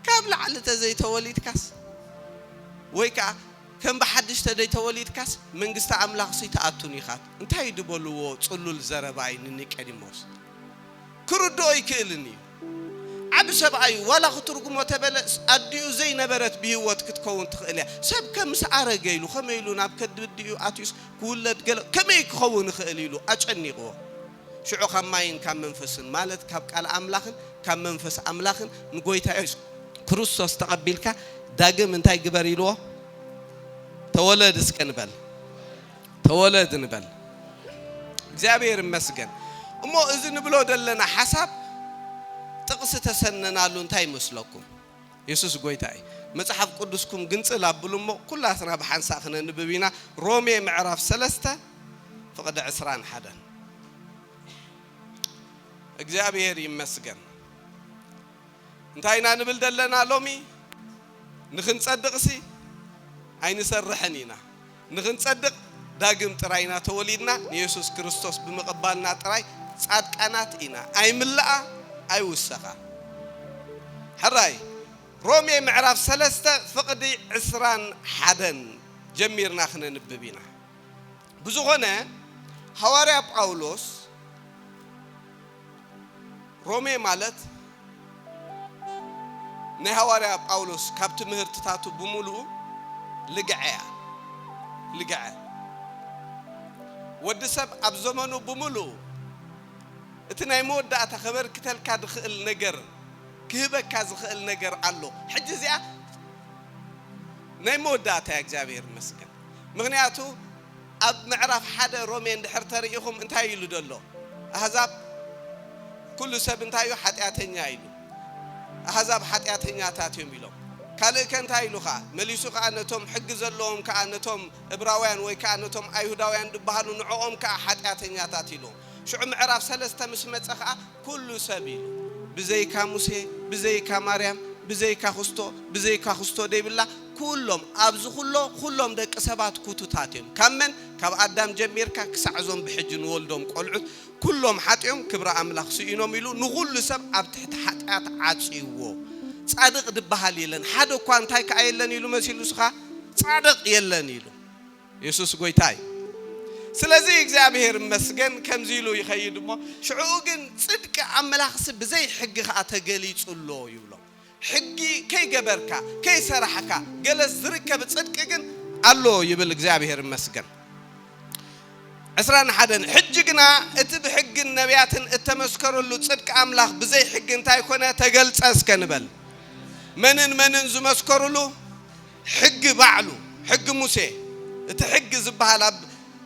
قبل على تزي توليد كاس ويكا كم بحدش تدي توليد كاس من قصة أملاك سيتأتوني خات انتهي دبلوه تصلوا الزرباين نيقاديموس كردوي كيلني عب سبعي ولا خطركم وتبلس أديو زي نبرت بيوت كتكون تخيلها سب كم سعر جيلو خميلو ناب كدبديو أتيس كولد قال كم يكون خيليلو أجني قوه شو خماين كم منفسن مالت كاب على أملاخن كم منفس أملاخن نقولي تايس كروسوس تقبلك داقم انتهي جبريلو تولد اسكنبل تولد نبل እግዚአብሔር ይመስገን እሞ እዚህ ንብሎ ደለና ሐሳብ ጥቅስ ተሰነናሉ እንታይ መስለኩም ኢየሱስ ጎይታይ መጽሐፍ ቅዱስኩም ግንጽ ላብሉሞ ኩላስና በሐንሳኽነ ንብቢና ሮሜ ምዕራፍ 3 ፍቅደ 21 እግዚአብሔር ይመስገን እንታይና ንብል ደለና ሎሚ ንኽንጸድቅሲ አይን ሰረሐኒና ንኽንጸድቅ ዳግም ጥራይና ተወሊድና ኢየሱስ ክርስቶስ በመቀባልና ጥራይ ጻድቃናት ኢና አይምልአ አይውሰኻ حراي رومي معرف 3 فقد 21 جميرنا خنا نببينا بزغنا حواري باولوس رومي مالت نه حواري باولوس كابت مهرتتاتو بمولو لقعه ودسب ابزمنو بمولو اتناي مودعه خبر كتل كاد خل نجر كهبك كازخل نجر الله حجزيا ناي مودعه يا እግዚአብሔር مسكن مغنياتو اب معرف حدا رومين دحرتريهم انتاي يلو دلو احزاب كل سب انتايو حطياتنيا يلو احزاب حطياتنيا تاتيم يلو كالك انتاي لوخا مليسو كانتهم حق زلهم كانتهم ابراويان وي كانتهم ايهوداويان دبحالو نعوم كحطياتنيا تاتيلو شو معرف 3 مسمصخا كل سبيل بزيكا موسى بزيكا مريم بزيكا خستو ديبلا كلهم ابز كلهم دق سبات كوتوتاتهم كمن كاب ادم جميركا كسعزهم بحجن ولدهم قلعت كلهم حطيهم كبر املاح سينوم يلو نغل سب اب تحت حطات عاصيو ጻድቅ ድባሃል የለን ሓደ እኳ እንታይ ከ የለን ኢሉ መሲሉስኻ ጻድቅ የለን ኢሉ ኢየሱስ ጎይታይ ስለዚህ እግዚአብሔር መስገን ከምዚሉ ይኸይድሞ ሽዑ ግን ጽድቅ አምላኽስ በዘይ ሕግኻ ተገሊጹሎ ይብሎ ሕጊ ከይገበርካ ከይሰራሕካ ገለስ ዝርከብ ጽድቅ ግን አሎ ይብል እግዚአብሔር መስገን عسران حدن حجنا اتب حج النبيات التمسكروا له صدق املاح بزي حج انتاي كونه تغلص اسكنبل منن زمسكروا له حج بعلو حج موسى تحج زبحال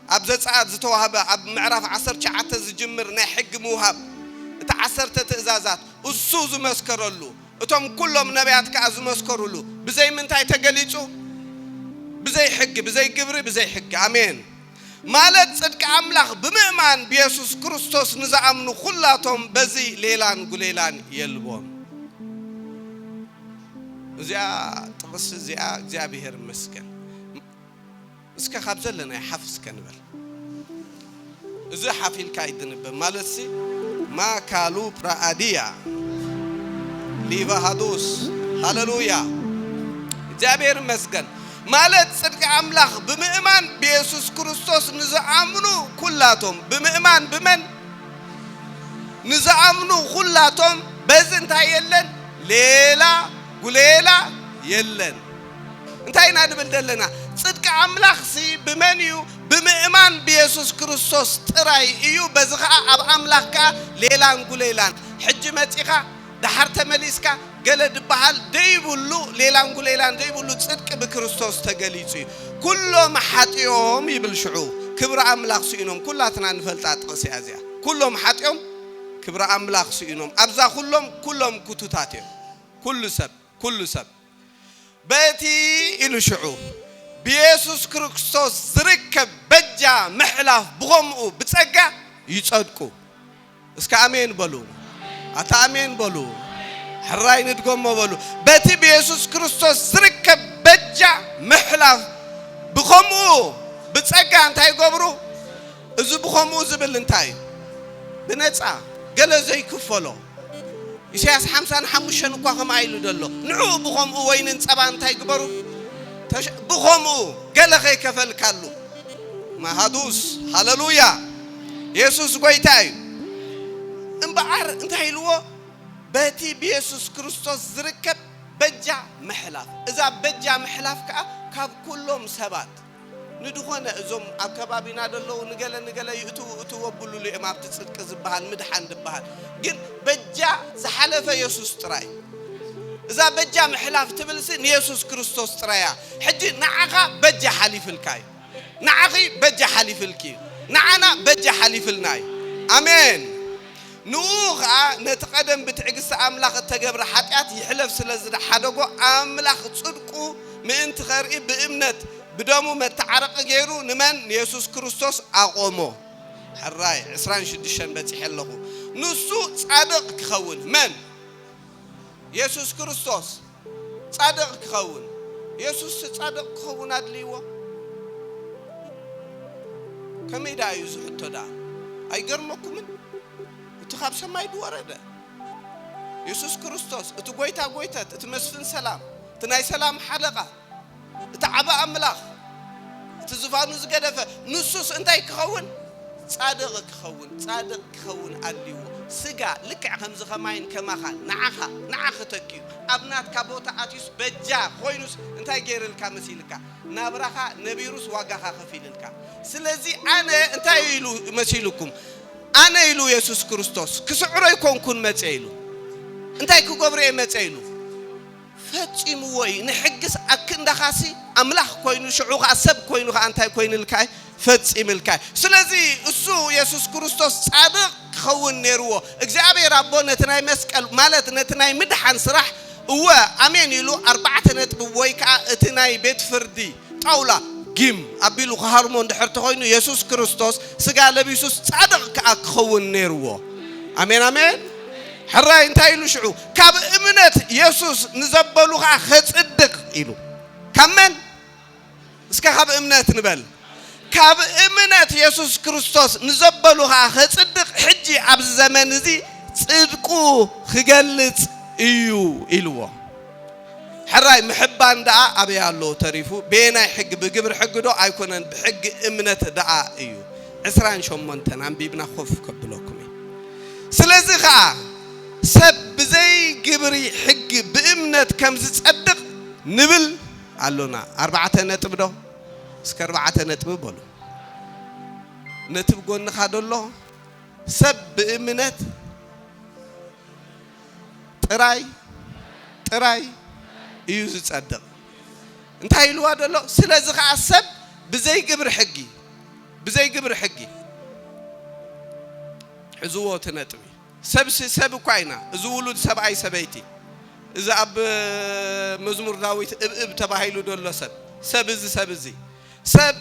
اب زصعات زتوهب اب معرف 19 زجمر نا حج موهب تعسرت تئزازات اسو زمسكروا له اتم كلهم نبيات كازمسكروا له بزي منتاي تغليصو بزي حج بزي قبر بزي حج امين مالت صدق املاح بمؤمن بيسوس كريستوس نزامنو كلاتهم بزي ليلان غليلان يلبون زيا طبس زيا እግዚአብሔር መስከን እስከ ካብዘለና ይሐፍስ ከንበል እዚ ሐፊል ካይድንበ ማለሲ ማካሉ ፕራአዲያ ሊባሃዱስ ሃሌሉያ እግዚአብሔር መስገን ማለት ጽድቅ አምላክ በመእማን በኢየሱስ ክርስቶስ ንዘአምኑ ኩላቶም በመእማን በመን ንዘአምኑ ኩላቶም በዝንታ የለን ሌላ ጉሌላ የለን እንታይና ድብልደለና ጽድቅ አምላክ ሲ በመንዩ በመእማን በኢየሱስ ክርስቶስ ጥራይ እዩ በዝኻ አብ አምላክካ ሌላን ጉሌላን ሕጅ መጽኻ دحر تمليسكا قلد بحال ديبولو ليلان قليلان ديبولو صدق بكريستوس تغليصي كلهم حاتيهم يبلشعو كبر املاك سينهم كلاتنا نفلطات قسي ازيا كلهم حاتيهم كبر املاك سينهم ابزا كلهم كتوتاتهم كل سب بيتي الشعو بيسوس كريستوس زركب بجا محلاف بغمو بتصقا يصدقو اسكا امين بلو أتامين بلو حراين تقوم بلو بتي بيسوس كريستوس زركب بجا محلاف بخمو بتصقى انتاي قبرو ازو بخمو زبل انتاي بنصا قال زي كفلو إسياس 55 እንኳን ከማይሉ ደሎ ንዑ بخمو وين እንصባ انتاي قبرو بخمو قال خي كفل كالو ما هادوس هاليلويا يسوس قويتاي انبعر انت هيلو باتي بيسوس كريستوس زركب بجا محلاف اذا بجا محلاف كاب كلهم سبات ندخونه ازوم اكبابينا دلو نغله يتو وبلو لامام تصدق زبحال مدحان دبحال ግን بجا زحلف يسوس تراي اذا بجا محلاف تبلسن يسوس كريستوس ترايا حجي نعخا بجا حليف الكاي نعخي بجا حليف الكي نعنا بجا حليف الناي امين نوغا نتقدم بتعقس املاخ تجبر حطيات يحلف سلازد حدغو املاخ صدقو من تخري بامنت بدمو متعرق غيرو نمن يسوع كريستوس اقومو حراي 26 بتحلخو نسو صادق كخون من يسوع كريستوس صادق كخون يسوع صادق كخون ادليو كميدا يزحتو دا ايغرمكم تخاف سماي دورده يسوع كريستوس اتغويتا اتمسفن سلام تناي سلام حلقه تعبا املاح تزفانو زغدفه نصوص انتي كخون صادق كخون عليو سغا لكع خمز خماين كماخا نعخا تكيو ابنات كابوتا اتيس بجا خوينوس انتي غيرلكا مسيلكا نابراخا نبيروس واغاخا خفيللكا سلازي انا انتي يلو مسيلكم أنا إلو يسوع كريستوس كسعره يكون كن متعيلو أنتي كقبره متعيلو فتشيم وين نحجز أكن دخاسي أملاح كوينو شعوق عصب كوينو أنتي كوين الكاي فتشيم الكاي سلازي السو يسوع كريستوس صادق خون نيرو إجابة ربنا تناي مسكال مالت نتناي مدحن صراح هو أمين يلو 4 نتبويك تناي بيت فردي طاولة جيم أبيلو هارمون دحرت خوينو يسوع كريستوس سجى لبيسوس صادق كأخون نيرو أمين حراي انتاي له شعو كاب امنت يسوع نزبلوها خصدق يلو كمن اسكا كاب امنت نبل كاب امنت يسوع كريستوس نزبلوها خصدق حجي اب زمن زي صدقو خجلص ايو يلو حراي محبان دعاء أبي الله تريفو بين حق بجبر حق دو أيكونن بحق إمنة دعاء إيو عسران شو منتن عم بيبنا خوف قبلكمي سلزخا سب زي جبري حق بإمنة كم تصدق نبل علونا 4 نتب دو اسك 4 نتب بولو نتب قلنا خادو الله سب بإمنة تراي يوز تصدق انت هاي الواد الله سلازخا سب بزي جبر حقي حزوه تنتبي سب كوينا زولود سبعي سبيتي إذا أب مزمور داويت اب تباهيلو دولو سب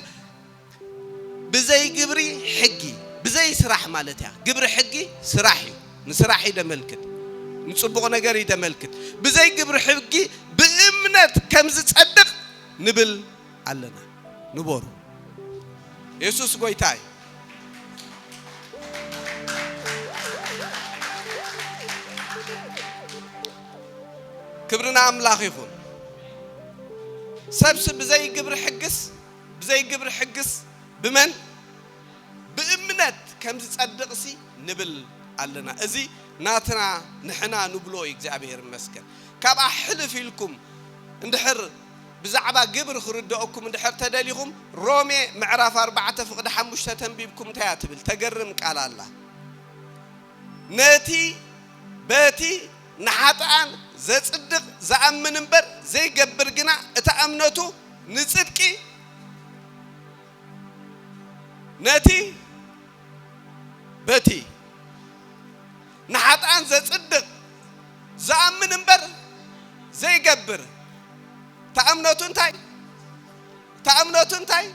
بزي جبري حقي بزي سراح مالتها جبر حقي سراحي نسراحي دملكت نصبغ نجاري دملكت بزي جبر حقي بإمنة كم تصدق نبل علنا نبور يسوس قويتاي كبرنا أملاخ يخون سبس بزي جبر حقس بمن بإمنة كم تصدق سي نبل علنا أزي ناتنا نحنا نبلو إجابير مسكن كابا حلف لكم اندحر بزعبا جبر خردوكم اندحر تدليكم رومي معراف 4 فقد حمشت تنبيبكم تياتبل تقرم قال الله ناتي باتي نحطان زصدق زامن انبر زي جبر جنا اتامنتو نصدقي ناتي باتي نحطان زصدق زامن انبر زي جبر تامنتو انتاي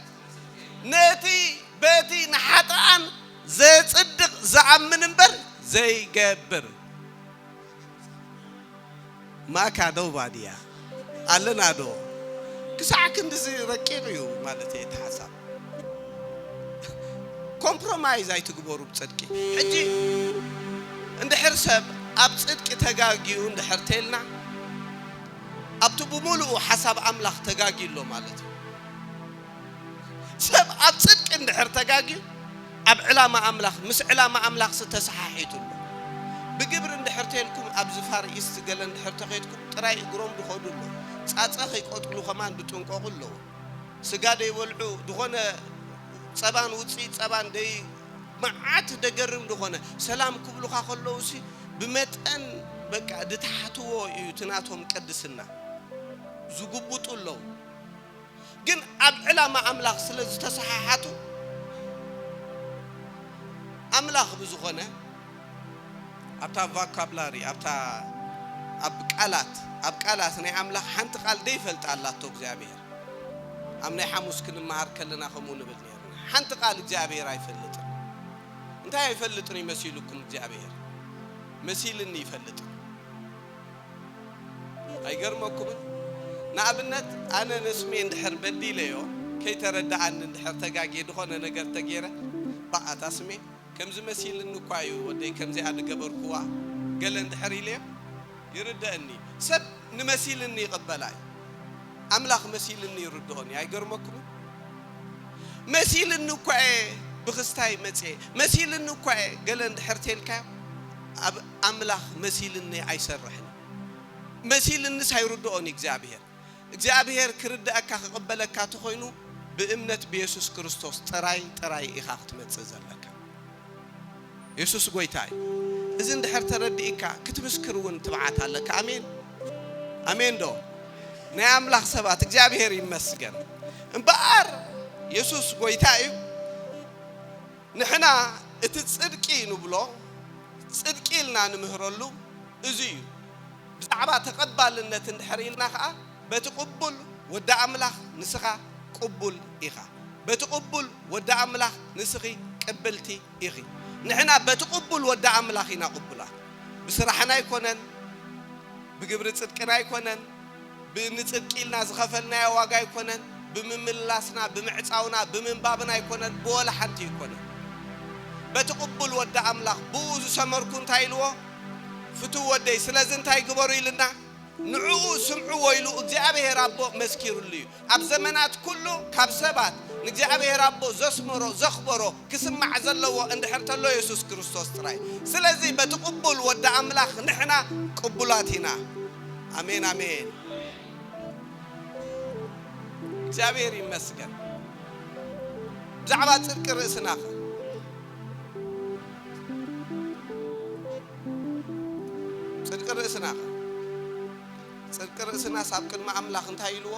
ناتي باتي نحطان زصدق زامن انبر زي جبر ما كادو باديا علنا دو كساك اندزي رقيقيو مالتي يتحسب كومبرومايز اي تغبروا بصدقي حجي اند حرسب اب صدق تغاغيو اند حرتلنا ابتو بمولو حسب املاح تغاغيلو مالتي سب اب صدق اند حر تغاغيو اب علامه املاح مس علامه املاح ستسححيتو بجبر اند حرتلكم اب زفار يستقل اند حرتخيتكم طراي غروم دخودلو صاصخ يقطلو كمان بتنققلو سغاده يولعو دخونه صبان وصي صبان دي معات دغرم دخونه سلام كبلو خلوسي بمتن بقى دتحتو يتناتهم قدسنا زغبطلو ግን ኣብ ዕላማ ኣምላኽ ስለ ዝተሰሓሓቱ ኣምላኽ ብዝኾነ ኣብታ ቫካብላሪ ኣብታ ኣብ ቃላት ናይ ኣምላኽ ሓንቲ ቃል ደይፈልጥ ኣላቶ እግዚአብሔር ኣምናይ ሓሙስ ክንማሃር ከለና ከምኡ ንብል ነርና ሓንቲ ቃል እግዚአብሔር ኣይፈልጥን እንታይ ኣይፈልጥን ይመስልኩም እግዚአብሔር መሲልን ይፈልጥ ኣይገርመኩም نابنت أنا نسمي اندحر بدي ليو كي تردع أن اندحر تجاجي دخون نجار تجيره بقى تسمي كم زي مسيل النقايو ودي كم زي هذا جبر كوا قال اندحر ليه يرد أني سب نمسيل إني قبلاي أملاخ مسيل إني يردوني أي جرمكم مسيل النقاي بخستاي مسيل النقاي قال اندحر تلك أملاخ مسيل إني عيسرحني مسيل الناس هيردوني እግዚአብሔር ክርዳእካ ከቀበለካ ተኾይኑ በእምነት በኢየሱስ ክርስቶስ ጥራይ ኢኻ ክትመጽእ ዘለካ ኢየሱስ ጎይታይ እዚ እንድሕር ተረዲእካ ክትምስክርውን ትብዓት ኣለካ አሜን ዶ ናይ አምላኽ ሰባት እግዚአብሔር ይመስገን እምበኣር ኢየሱስ ጎይታይ ንሕና እቲ ጽድቂ ንብሎ ጽድቂልና ንምህረሉ እዚ ብዛዕባ ተቀባልነት እንድሕሪልና ኸኣ بتقبل ودع أملاخ نسخة قبول إخا بتقبل ودع أملاخ نسخي قبلتي إخي نحنا بتقبل ودع أملاخنا قبلا بصراحة يكونن بجبر صدقنا يكونن بنصدقيلنا زخفلنا واغا يكونن بمملاسنا بمعصاونا بمنبابنا يكونن بولا حنت يكونن بتقبل ودع أملاخ بوز سمركون تايلو فتو ودي سلازن تاي غبروا يلنا ንዕኡ ስምዑ ወይሉ እግዚአብሔር አቦ መስኪሩልዩ ኣብ ዘመናት ኩሉ ካብ ሰባት ንእግዚአብሔር አቦ ዘስመሮ ዘኽበሮ ክስማዕ ዘለዎ እንድሕርተሎ ኢየሱስ ክርስቶስ ጥራይ ስለዚ በተቀበል ወደ አምላኽ ንሕና ቅቡላቲና አሜን አሜን እግዚአብሔር ይመስገን ብዛዕባ ጽድቅ ርእስና ጽድቅ ርእስና ጽድቅ ርእስና ሳብ ቅድመ አምላኽ እንታይ ይልዎ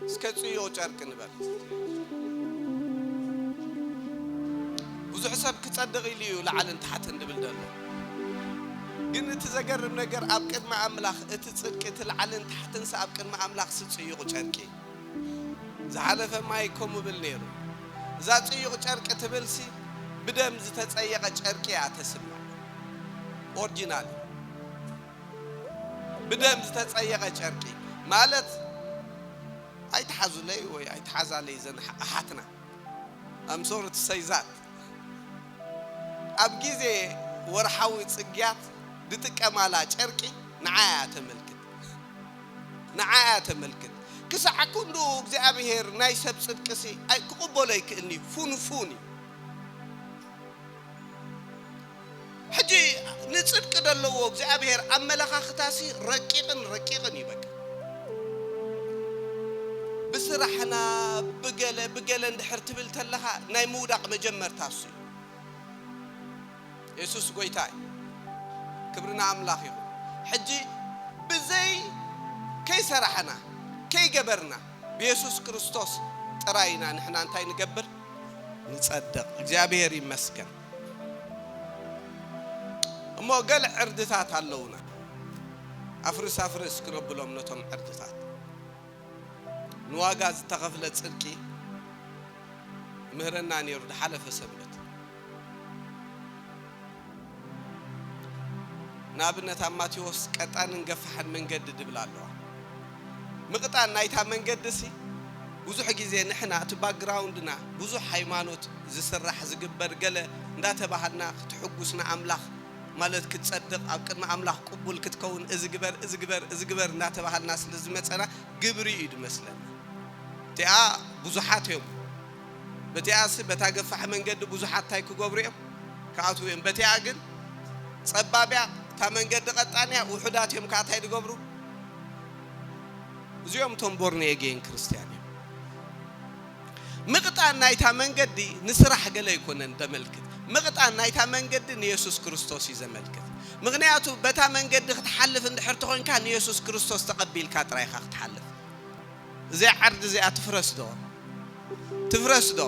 እስከ ጽዮ ጨርቅ ንበል ብዙሕ ሰብ ክጸድቕ ኢልዩ ለዓልን ታሕት እንድብል ደሎ ግን እቲ ዘገርም ነገር ኣብ ቅድመ አምላኽ እቲ ጽድቅ እቲ ለዓልን ታሕትን ሳብ ቅድመ አምላኽ ጽዮ ጨርቂ ዝሓለፈ ማይ ከም ብል ነይሩ እዛ ጽዮ ጨርቅ ትብልሲ ብደም ዝተጸየቀ ጨርቂ ኣተስማ ኦሪጂናል بدم زتتصيغ ጨርቂ ማለት አይተሐዙለይ ወይ አይተሐዛለይ ዘን አሐትና አምሶርት ሰይዛት ኣብ ጊዜ ወርሐዊ ጽግያት ድጥቀማላ ጨርቂ ንዓያ ተመልክት ክሳዕኩንዱ እግዚአብሔር ናይ ሰብ ጽድቅሲ አይ ክቅበለይ ክእኒ ፉንፉኒ حجي نصدق دلو እግዚአብሔር አመለኻኽታሲ ረቂቅን ይበቃ بسرحنا بقله እንድሕር ትብል ተለኻ ናይ ምውዳቅ መጀመርታሱ ኢየሱስ ጎይታይ ክብርና አምላኽ ይሁን حجي بزي كيسرحنا كيገበርና بኢየሱስ ክርስቶስ ጥራይና ንሕና እንታይ ንገብር ንጸድቅ እግዚአብሔር ይመስገን እሞ ገል ዕርድታት ኣለውና አፍርስ ክነብሎም ነቶም ዕርድታት ንዋጋ ዝተኸፍለ ጽድቂ ምህረና ነይሩ ድሓለፈ ሰንበት ናብነት ማቴዎስ ቀጣንን ገፋሕን መንገድ ድብል ኣለዋ ምቅጣን ናይታ መንገድሲ ብዙሕ ጊዜ ንሕና እቲ ባክግራውንድና ብዙሕ ሃይማኖት ዝስራሕ ዝግበር ገለ እንዳተባሃልና ክትሕጉስና አምላኽ ማለት ክትጸድቅ ኣብ ቅድመ አምላኽ ቅቡል ክትከውን እዝግበር እንዳተባሃልና ስለዝመጸና ግብሪ እዩ መስለን ቲኣ ብዙሓት እዮም በቲኣስ በታገፋሕ መንገድ ብዙሓት ታይ ክገብሩ እዮም ካኣቱ እዮም በቲኣ ግን ጸባብያ ታ መንገድ ቀጣንያ ውሑዳት እዮም ካታይ ድገብሩ እዚኦም ቶምቦርኔ የጌን ክርስቲያን ምቅጣን ናይታ መንገዲ ንስራሕ ገለ ይኮነን ተመልክት ምቅጣን ናይታ መንገዲ ኢየሱስ ክርስቶስ ይዘመልክት ምክንያቱ በታ መንገዲ ክትሐልፍ እንድሕር ተኾንካ ኢየሱስ ክርስቶስ ተቀቢልካ ጥራይካ ክትሐልፍ እዚ ዓርድ እዚ ትፍረስ ዶ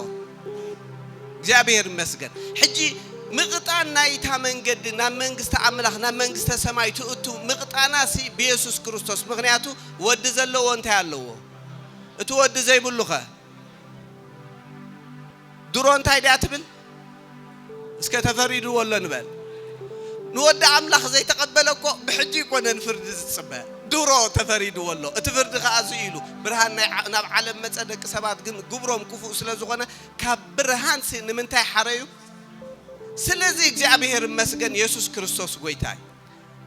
እግዚአብሔር ይመስገን ሕጂ ምቅጣን ናይታ መንገዲ ና መንግስተ አምላኽ ና መንግስተ ሰማይ ትእቱ ምቅጣናሲ በኢየሱስ ክርስቶስ ምክንያቱ ወድ ዘለዎ እንታይ ኣለዎ እቲ ወድ ዘይብሉኸ ድሮ እንታይ ዳትብል እስከ ተፈሪዱ ወለ ንበል ንወድ አምላኽ ዘይተቀበለኮ ብሕጂ ኮነን ፍርድ ዝጽበ ድሮ ተፈሪዱ ወሎ እቲ ፍርድ ከኣዙ ኢሉ ብርሃን ናብ ዓለም መጸደቅ ሰባት ግን ግብሮም ክፉእ ስለዝኾነ ካብ ብርሃን ንምንታይ ሓረዩ ስለዚ እግዚአብሔር ይመስገን ኢየሱስ ክርስቶስ ጎይታይ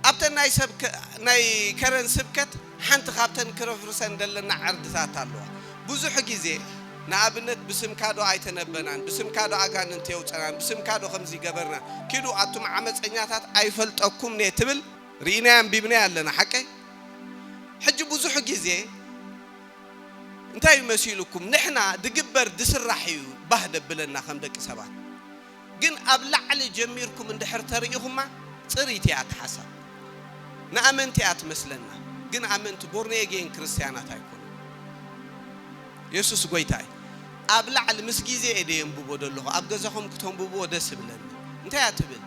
ኣብተን ናይ ከረን ስብከት ሓንቲ ካብተን ክረፍርሰን ደለና ዓርድታት ኣለዋ ብዙሕ ጊዜ ንኣብነት ብስምካዶ ኣይተነበናን ብስምካዶ ኣጋንንት የውፀናን ብስምካዶ ከምዚ ገበርና ኪዱ ኣቱም ዓመፀኛታት ኣይፈልጠኩም ነትብል ሪናያን ቢብና ያለና ሓቀይ ሕጂ ብዙሕ ጊዜ እንታይ መስይልኩም ንሕና ድግበር ድስራሕ እዩ ባህደ ብለና ከም ደቂ ሰባት ግን ኣብ ላዕሊ ጀሚርኩም እንድሕር ተርእይኹማ ጽሪትያት ሓሳብ ንኣመንቲያት መስለና ግን ኣመንቲ ቦርኔጌን ክርስቲያናት ኣይኮኑ ኢየሱስ ጎይታይ ኣብ ላዕሊ ምስ ጊዜ እደም ብቦደለኹ ኣብ ገዛኹም ክትንብቦ ደስ ብለኒ እንታይ ኣትብል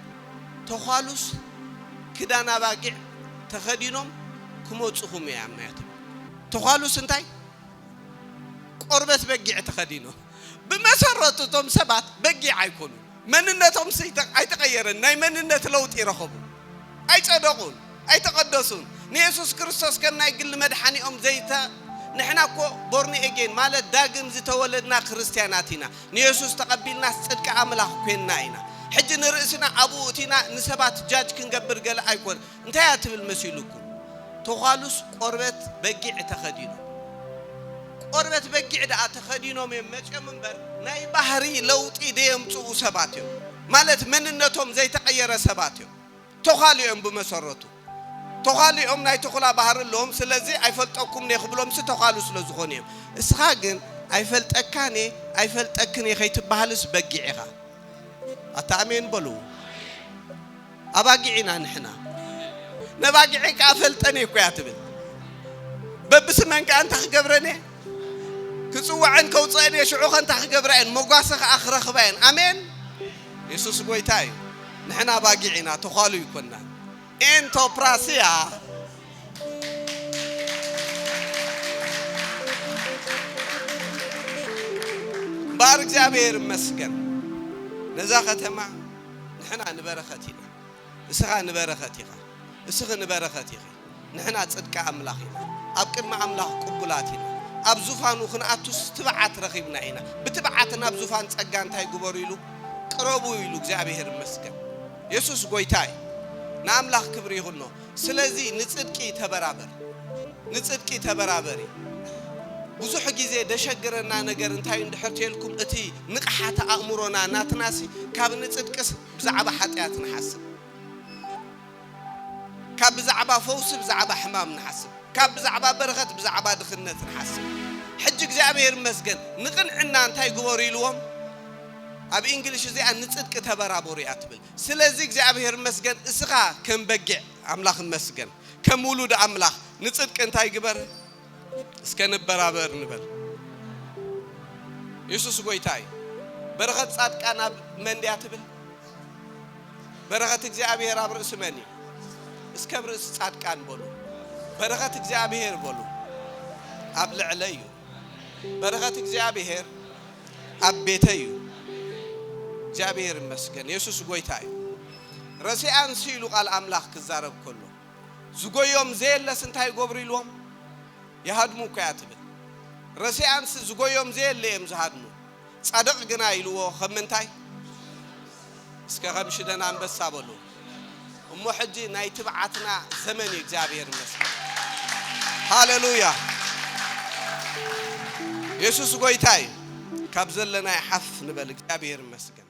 ተኻሉስ ክዳና ባጊዕ ተኸዲኖም ክመጽኹም ያምናያት ተኻሉስ እንታይ ቆርበት በጊዕ ተኸዲኖ ብመሰረቱቶም ሰባት በጊዕ ኣይኮኑ መንነቶም ኣይተቀየረን ናይ መንነት ለውጥ ይረኸቡ ኣይጸደቁን ኣይተቀደሱን ኢየሱስ ክርስቶስ ከም ናይ ግል መድሓኒኦም ዘይተ نحنا كو بورني اجين مالت داغم زتولدنا كريستياناتنا نيسوس تقبلنا صدق املاح كيناينا حجن رئيسنا ابوتينا نسبات جاج كنغبر قال ايكون انت ياتبل مسيلكم تخالص قربت بقيع تخدينه قربت بقيع دا تخدينه من بر ناي بحري لوط إيديهم صو سباتيو مالت مننتهم زي تغير سباتيو تخاليهم بمسرته تخاليهم ناي تخلا بحر لهم سلازي أيفلتكم نيخبلهم ستخالص لزخونيهم إسخاقن أيفلتكني خيت بحالس بقيعها أتأمين بلو أباقينا نحنا نباقيك أفلتني كواتبل ببسمن كأنت خجبرني كسوع عنك وصيني شعوخ أنت خجبرين مقاسخ آخر خبين أمين يسوع قويتاي نحنا باقينا تخالو يكوننا إنتو براسيا بارك جابير مسكن نزاختما نحنا نبرختينا اسخا نبرختيها اسخ نبرختيها نحنا صدق املاخنا ابقد ما املاخ قبلاتنا اب زفانو خناتوس تبعات رخيبنا هنا بتبعاتنا اب زفان صغا انتي غبروا يلو قربوا يلو እግዚአብሔር መስገን ኢየሱስ ጎይታይ ናምላኽ ክብር ይሁን ስለዚህ ንጽድቂ ተበራበሪ ብዙሕ ጊዜ ደሸግረና ነገር እንታይ እንድሕርቴልኩም እቲ ንቕሓተ ኣእምሮና ናትናሲ ካብ ንጽድቅስ ብዛዕባ ኃጢአት ንሓስብ ካብ ብዛዕባ ፈውስ ብዛዕባ ሕማም ንሓስብ ካብ ብዛዕባ በረኸት ብዛዕባ ድኽነት ንሓስብ ሕጂ እግዚአብሔር መስገን ንቕንዕና እንታይ ግበሩ ኢልዎም ኣብ እንግሊሽ እዚኣ ንጽድቅ ተበራበሩ ያትብል ስለዚህ እግዚአብሔር መስገን እስኻ ከም በጊዕ ኣምላኽ መስገን ከም ውሉድ ኣምላኽ ንጽድቅ እንታይ ግበር እስከ ንበራበር ንበል ኢየሱስ ጎይታይ በረኸት ጻድቃን ኣብ መንድያ ትብል በረኸት እግዚአብሔር ኣብ ርእስ መኒ እስከ ርእስ ጻድቃን በሉ በረኸት እግዚአብሔር በሉ ኣብ ልዕለዩ በረኸት እግዚአብሔር ኣብ ቤተዩ እግዚአብሔር መስገን ኢየሱስ ጎይታይ ረሲአን ሲሉ ቃል አምላኽ ክዛረብ ከሎ ዝጎዮም ዘየለስ እንታይ ጎብሩ ኢሎም يهدمو كاتب رسيان زغيوم زي اللي امزهدمو صادق غنا يلو خمنتاي اسكا خمشدنا انبسا بلو امو حجي ناي تبعاتنا زمن እግዚአብሔር ይመስገን ሃሌሉያ ኢየሱስ ጎይታይ ካብ ዘለና ይሐፍ ንበል እግዚአብሔር ይመስገን